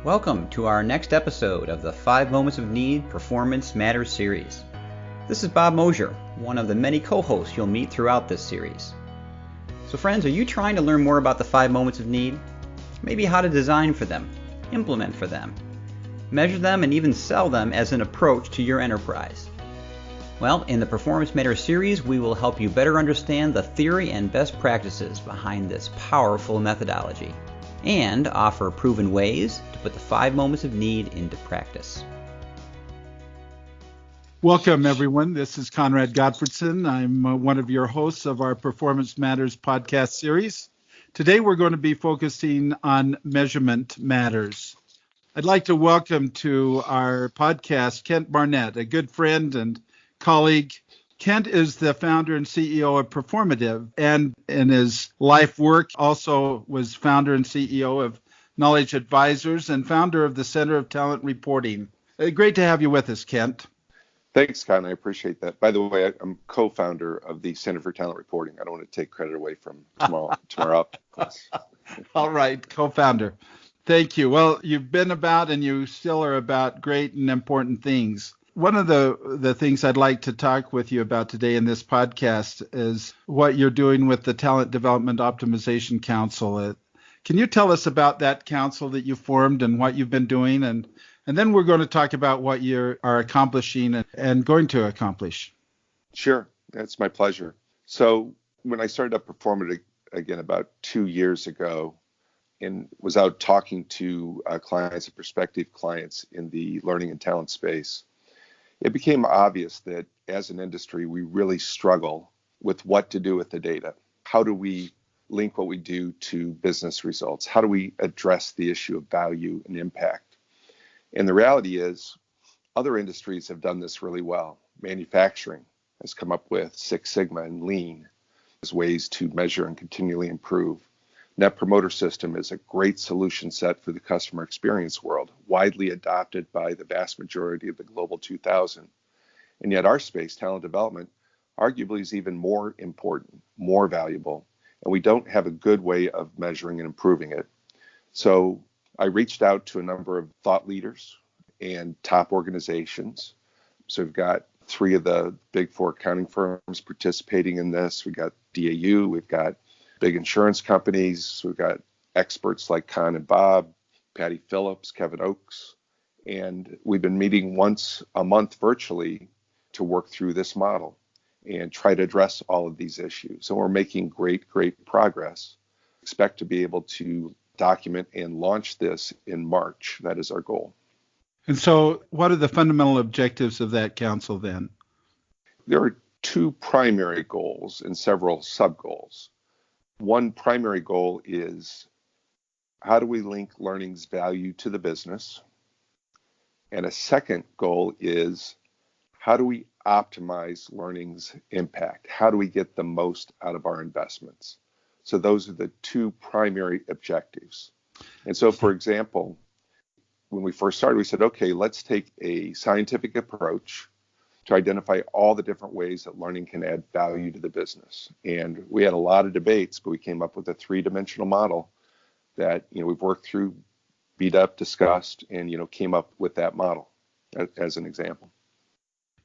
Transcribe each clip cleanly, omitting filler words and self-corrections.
Welcome to our next episode of the 5 Moments of Need Performance Matters series. This is Bob Mosier, one of the many co-hosts you'll meet throughout this series. So friends, are you trying to learn more about the 5 Moments of Need? Maybe how to design for them, implement for them, measure them, and even sell them as an approach to your enterprise. Well, in the Performance Matters series, we will help you better understand the theory and best practices behind this powerful methodology, and offer proven ways to put the 5 moments of need into practice. Welcome, everyone. This is Conrad Gottfredson. I'm one of your hosts of our Performance Matters podcast series. Today, we're going to be focusing on measurement matters. I'd like to welcome to our podcast Kent Barnett, a good friend and colleague. Kent is the founder and CEO of Performitiv, and in his life work also was founder and CEO of Knowledge Advisors and founder of the Center of Talent Reporting. Great to have you with us, Kent. Thanks, Con. I appreciate that. By the way, I'm co-founder of the Center for Talent Reporting. I don't want to take credit away from tomorrow up. All right, co-founder. Thank you. Well, you've been about and you still are about great and important things. One of the things I'd like to talk with you about today in this podcast is what you're doing with the Talent Development Optimization Council. Can you tell us about that council that you formed and what you've been doing? And then we're going to talk about what you are accomplishing and going to accomplish. Sure. That's my pleasure. So when I started up Performitiv again about 2 years ago and was out talking to clients and prospective clients in the learning and talent space, it became obvious that as an industry, we really struggle with what to do with the data. How do we link what we do to business results? How do we address the issue of value and impact? And the reality is, other industries have done this really well. Manufacturing has come up with Six Sigma and Lean as ways to measure and continually improve. Net Promoter System is a great solution set for the customer experience world, widely adopted by the vast majority of the Global 2000. And yet our space, talent development, arguably is even more important, more valuable, and we don't have a good way of measuring and improving it. So I reached out to a number of thought leaders and top organizations. So we've got 3 of the big 4 accounting firms participating in this. We've got DAU, we've got big insurance companies, we've got experts like Con and Bob, Patty Phillips, Kevin Oakes, and we've been meeting once a month virtually to work through this model and try to address all of these issues. So we're making great progress. Expect to be able to document and launch this in March. That is our goal. And so what are the fundamental objectives of that council then? There are 2 primary goals and several sub-goals. One primary goal is how do we link learning's value to the business? And a second goal is how do we optimize learning's impact? How do we get the most out of our investments? So those are the 2 primary objectives. And so, for example, when we first started, we said, okay, let's take a scientific approach to identify all the different ways that learning can add value to the business. And we had a lot of debates, but we came up with a 3-dimensional model that, we've worked through, beat up, discussed, and, came up with that model as an example.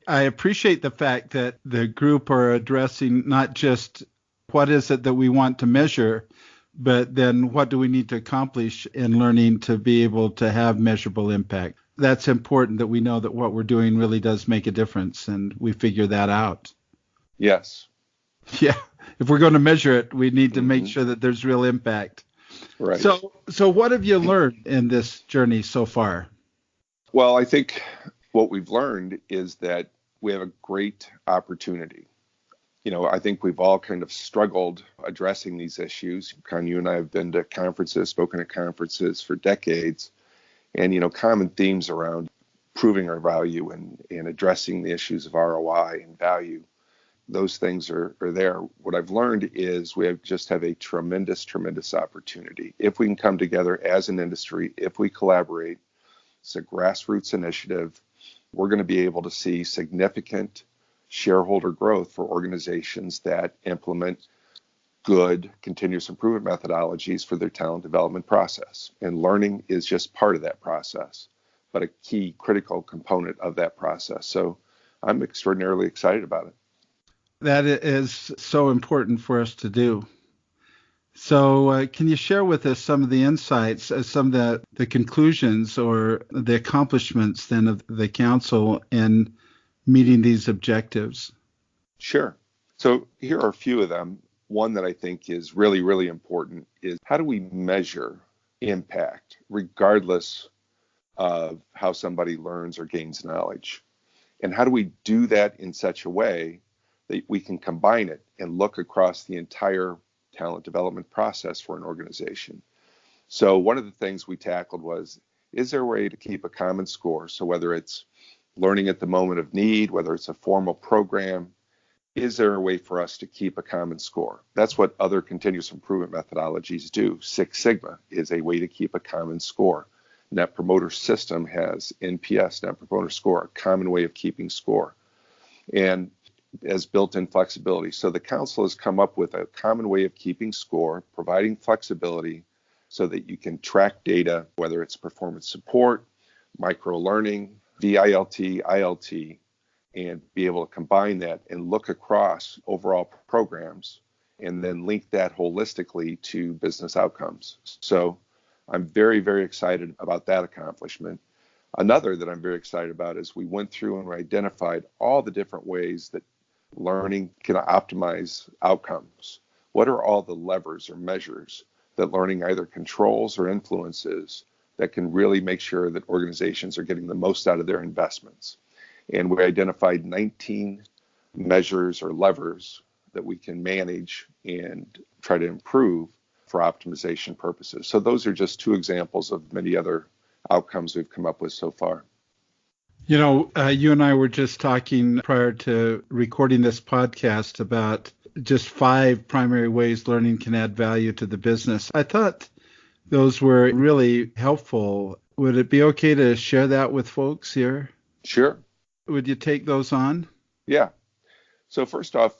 I appreciate the fact that the group are addressing not just what is it that we want to measure, but then what do we need to accomplish in learning to be able to have measurable impact. That's important that we know that what we're doing really does make a difference, and we figure that out. Yes. Yeah. If we're going to measure it, we need to make sure that there's real impact. Right. So what have you learned in this journey so far? Well, I think what we've learned is that we have a great opportunity. I think we've all kind of struggled addressing these issues. Con, you and I have been to conferences, spoken at conferences for decades. And, common themes around proving our value and addressing the issues of ROI and value, those things are there. What I've learned is we have a tremendous opportunity. If we can come together as an industry, if we collaborate, it's a grassroots initiative, we're going to be able to see significant shareholder growth for organizations that implement good continuous improvement methodologies for their talent development process. And learning is just part of that process, but a key critical component of that process. So I'm extraordinarily excited about it. That is so important for us to do. So can you share with us some of the insights, some of the conclusions or the accomplishments then of the council in meeting these objectives? Sure. So here are a few of them. One that I think is really, really important is how do we measure impact regardless of how somebody learns or gains knowledge? And how do we do that in such a way that we can combine it and look across the entire talent development process for an organization? So one of the things we tackled was, is there a way to keep a common score? So whether it's learning at the moment of need, whether it's a formal program, is there a way for us to keep a common score? That's what other continuous improvement methodologies do. Six Sigma is a way to keep a common score. Net Promoter System has NPS, Net Promoter Score, a common way of keeping score, and as built-in flexibility. So the council has come up with a common way of keeping score, providing flexibility so that you can track data, whether it's performance support, micro-learning, VILT, ILT, and be able to combine that and look across overall programs and then link that holistically to business outcomes. So I'm very, very excited about that accomplishment. Another that I'm very excited about is we went through and we identified all the different ways that learning can optimize outcomes. What are all the levers or measures that learning either controls or influences that can really make sure that organizations are getting the most out of their investments? And we identified 19 measures or levers that we can manage and try to improve for optimization purposes. So those are just two examples of many other outcomes we've come up with so far. You know, you and I were just talking prior to recording this podcast about just 5 primary ways learning can add value to the business. I thought those were really helpful. Would it be okay to share that with folks here? Sure. Would you take those on? Yeah. So first off,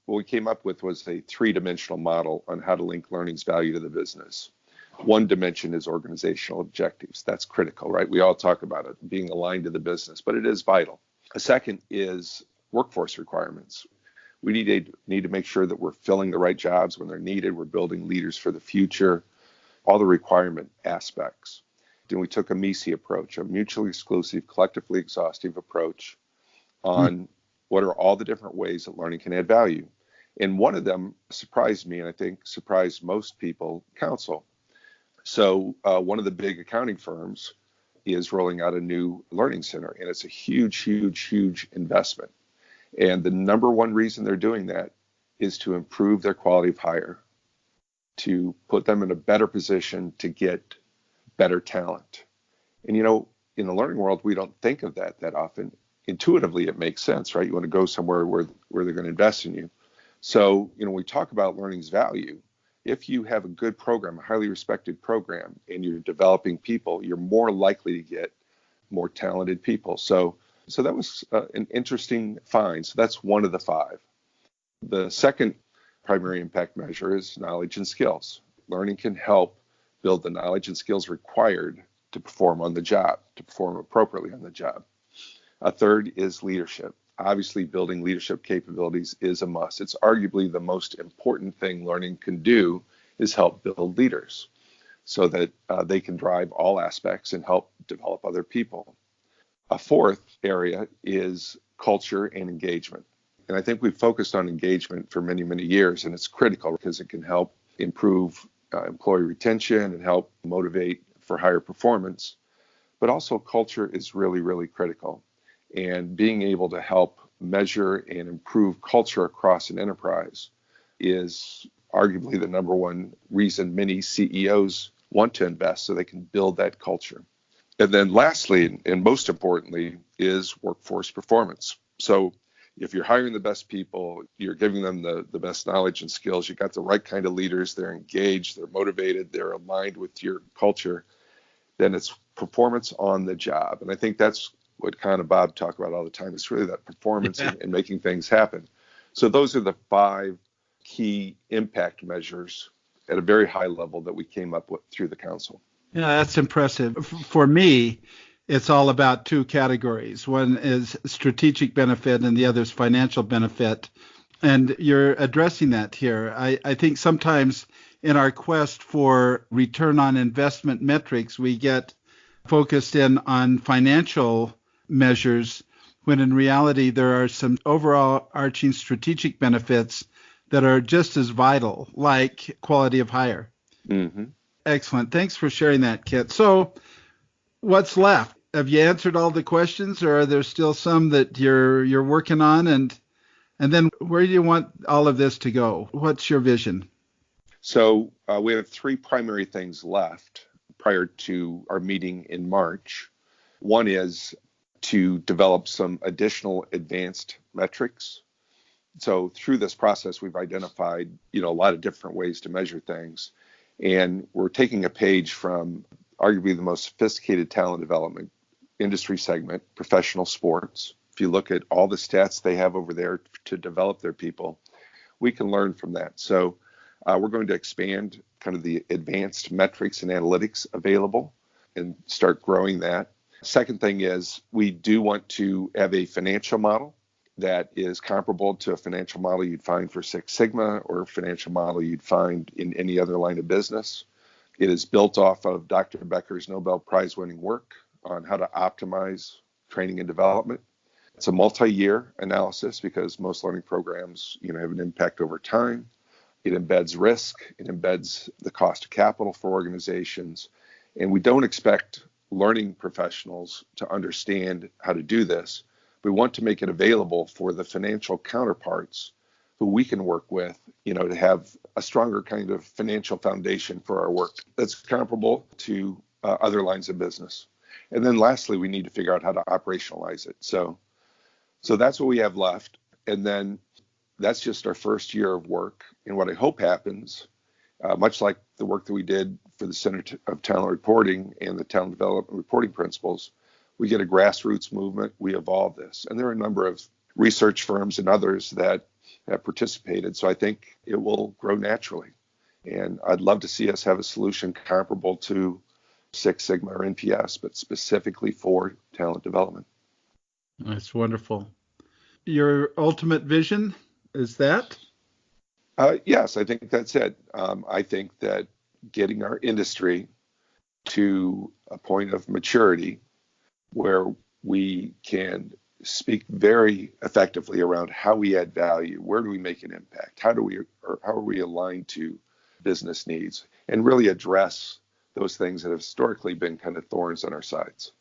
what we came up with was a 3-dimensional model on how to link learning's value to the business. One dimension is organizational objectives. That's critical, right? We all talk about it being aligned to the business, but it is vital. A second is workforce requirements. We need to make sure that we're filling the right jobs when they're needed. We're building leaders for the future, all the requirement aspects. Then we took a MECE approach, a mutually exclusive, collectively exhaustive approach on what are all the different ways that learning can add value. And one of them surprised me, and I think surprised most people, counsel. So one of the big accounting firms is rolling out a new learning center, and it's a huge, huge, huge investment. And the number one reason they're doing that is to improve their quality of hire, to put them in a better position to get better talent. And, you know, in the learning world, we don't think of that often. Intuitively, it makes sense, right? You want to go somewhere where they're going to invest in you. So, you know, we talk about learning's value. If you have a good program, a highly respected program, and you're developing people, you're more likely to get more talented people. So that was an interesting find. So that's one of the 5. The second primary impact measure is knowledge and skills. Learning can help build the knowledge and skills required to perform on the job, to perform appropriately on the job. A third is leadership. Obviously, building leadership capabilities is a must. It's arguably the most important thing learning can do is help build leaders so that they can drive all aspects and help develop other people. A fourth area is culture and engagement. And I think we've focused on engagement for many, many years, and it's critical because it can help improve employee retention and help motivate for higher performance. But also culture is really, really critical. And being able to help measure and improve culture across an enterprise is arguably the number one reason many CEOs want to invest, so they can build that culture. And then lastly, and most importantly, is workforce performance. So if you're hiring the best people, you're giving them the best knowledge and skills, you got the right kind of leaders, they're engaged, they're motivated, they're aligned with your culture, then it's performance on the job. And I think that's what kind of Bob talk about all the time. It's really that performance and making things happen. So those are the 5 key impact measures at a very high level that we came up with through the council. Yeah, that's impressive. For me, it's all about two categories. One is strategic benefit and the other is financial benefit. And you're addressing that here. I think sometimes in our quest for return on investment metrics, we get focused in on financial measures when in reality there are some overall arching strategic benefits that are just as vital, like quality of hire. Mm-hmm. Excellent. Thanks for sharing that, Kent. So what's left? Have you answered all the questions, or are there still some that you're working on? And then where do you want all of this to go? What's your vision? So we have three primary things left prior to our meeting in March. One is to develop some additional advanced metrics. So through this process, we've identified, a lot of different ways to measure things. And we're taking a page from arguably the most sophisticated talent development industry segment, professional sports. If you look at all the stats they have over there to develop their people, we can learn from that. So we're going to expand kind of the advanced metrics and analytics available and start growing that. Second thing is we do want to have a financial model that is comparable to a financial model you'd find for Six Sigma or a financial model you'd find in any other line of business. It is built off of Dr. Becker's Nobel Prize winning work on how to optimize training and development. It's a multi-year analysis because most learning programs, have an impact over time. It embeds risk. It embeds the cost of capital for organizations. And we don't expect learning professionals to understand how to do this. We want to make it available for the financial counterparts who we can work with, to have a stronger kind of financial foundation for our work that's comparable to other lines of business. And then lastly, we need to figure out how to operationalize it. So that's what we have left. And then that's just our first year of work. And what I hope happens, much like the work that we did for the Center of Talent Reporting and the Talent Development Reporting Principles, we get a grassroots movement, we evolve this. And there are a number of research firms and others that have participated. So I think it will grow naturally. And I'd love to see us have a solution comparable to Six Sigma or NPS, but specifically for talent development. That's wonderful. Your ultimate vision is that? Yes, I think that's it. I think that getting our industry to a point of maturity where we can speak very effectively around how we add value, where do we make an impact, how are we aligned to business needs, and really address those things that have historically been kind of thorns on our sides.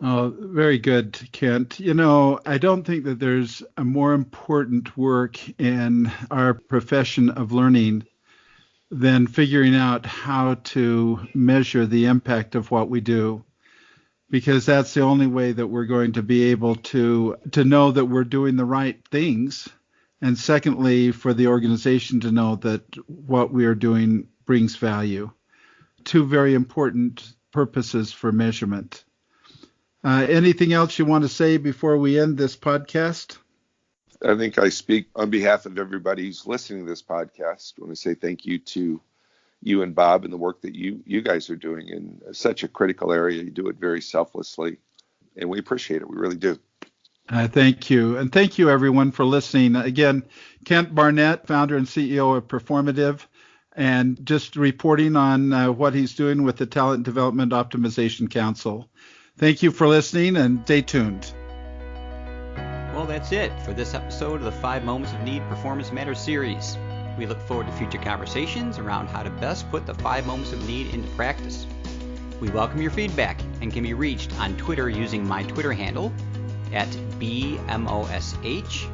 Oh, very good, Kent. I don't think that there's a more important work in our profession of learning than figuring out how to measure the impact of what we do, because that's the only way that we're going to be able to know that we're doing the right things. And secondly, for the organization to know that what we are doing brings value. Two very important purposes for measurement. Anything else you want to say before we end this podcast? I think I speak on behalf of everybody who's listening to this podcast. I want to say thank you to you and Bob and the work that you guys are doing in such a critical area. You do it very selflessly, and we appreciate it. We really do. Thank you. And thank you, everyone, for listening. Again, Kent Barnett, founder and CEO of Performitiv, and just reporting on what he's doing with the Talent Development Optimization Council. Thank you for listening, and stay tuned. Well, that's it for this episode of the 5 Moments of Need Performance Matters series. We look forward to future conversations around how to best put the 5 Moments of Need into practice. We welcome your feedback and can be reached on Twitter using my Twitter handle at BMOSH,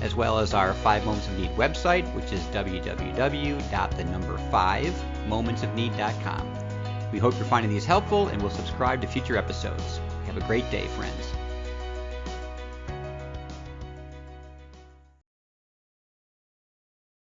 as well as our 5 Moments of Need website, which is www.5momentsofneed.com. We hope you're finding these helpful and will subscribe to future episodes. Have a great day, friends.